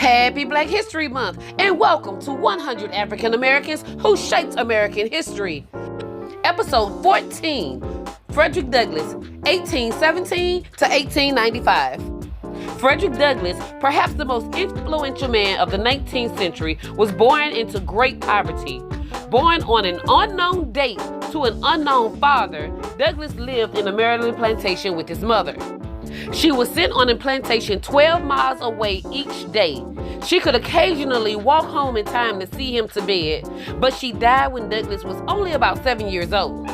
Happy Black History Month, and welcome to 100 African Americans who shaped American history. Episode 14, Frederick Douglass, 1817 to 1895. Frederick Douglass, perhaps the most influential man of the 19th century, was born into great poverty. Born on an unknown date to an unknown father, Douglass lived in a Maryland plantation with his mother. She was sent on a plantation 12 miles away each day. She could occasionally walk home in time to see him to bed, but she died when Douglass was only about 7 years old.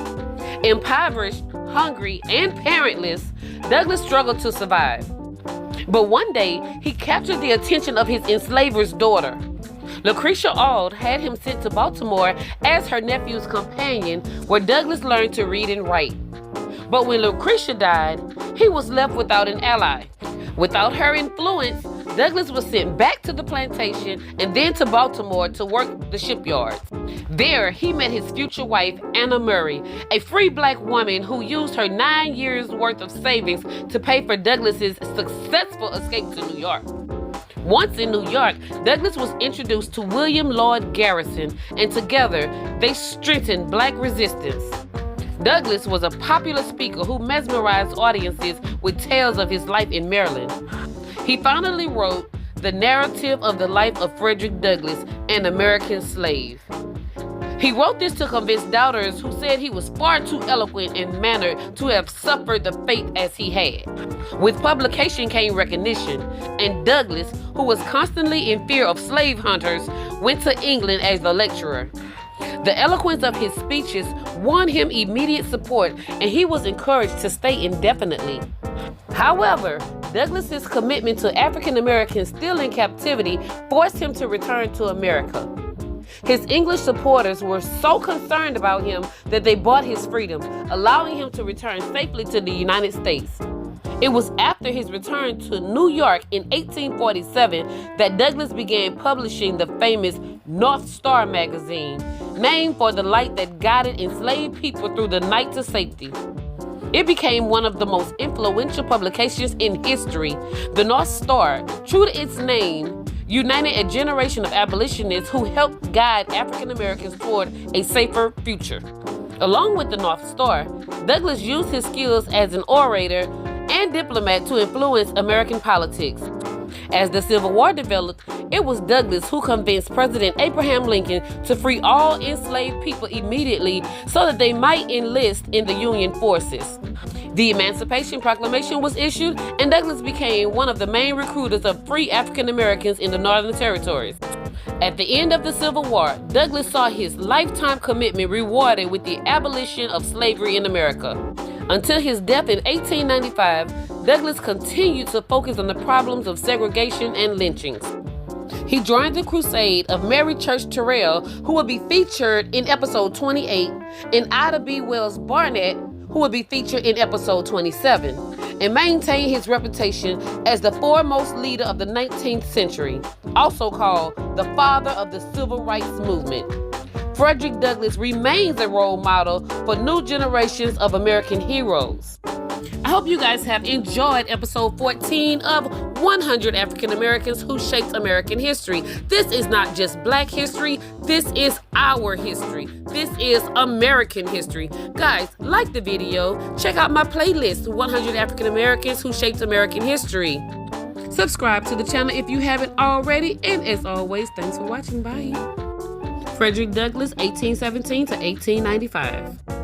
Impoverished, hungry, and parentless, Douglass struggled to survive. But one day, he captured the attention of his enslaver's daughter. Lucretia Auld had him sent to Baltimore as her nephew's companion, where Douglass learned to read and write. But when Lucretia died, he was left without an ally. Without her influence, Douglass was sent back to the plantation and then to Baltimore to work the shipyards. There, he met his future wife, Anna Murray, a free black woman who used her 9 years' worth of savings to pay for Douglass's successful escape to New York. Once in New York, Douglass was introduced to William Lloyd Garrison, and together, they strengthened black resistance. Douglass was a popular speaker who mesmerized audiences with tales of his life in Maryland. He finally wrote The Narrative of the Life of Frederick Douglass, an American Slave. He wrote this to convince doubters who said he was far too eloquent in manner to have suffered the fate as he had. With publication came recognition, and Douglass, who was constantly in fear of slave hunters, went to England as a lecturer. The eloquence of his speeches won him immediate support, and he was encouraged to stay indefinitely. However, Douglass's commitment to African Americans still in captivity forced him to return to America. His English supporters were so concerned about him that they bought his freedom, allowing him to return safely to the United States. It was after his return to New York in 1847 that Douglass began publishing the famous North Star magazine, named for the light that guided enslaved people through the night to safety. It became one of the most influential publications in history. The North Star, true to its name, united a generation of abolitionists who helped guide African Americans toward a safer future. Along with the North Star, Douglass used his skills as an orator and diplomat to influence American politics. As the Civil War developed, it was Douglass who convinced President Abraham Lincoln to free all enslaved people immediately so that they might enlist in the Union forces. The Emancipation Proclamation was issued, and Douglass became one of the main recruiters of free African Americans in the Northern Territories. At the end of the Civil War, Douglass saw his lifetime commitment rewarded with the abolition of slavery in America. Until his death in 1895, Douglass continued to focus on the problems of segregation and lynchings. He joined the crusade of Mary Church Terrell, who will be featured in episode 28, and Ida B. Wells Barnett, who will be featured in episode 27, and maintained his reputation as the foremost leader of the 19th century, also called the father of the Civil Rights Movement. Frederick Douglass remains a role model for new generations of American heroes. I hope you guys have enjoyed episode 14 of 100 African Americans who shaped American history. This is not just Black history, this is our history. This is American history. Guys, like the video, check out my playlist, 100 African Americans who shaped American history. Subscribe to the channel if you haven't already, and as always, thanks for watching. Bye. Frederick Douglass, 1817 to 1895.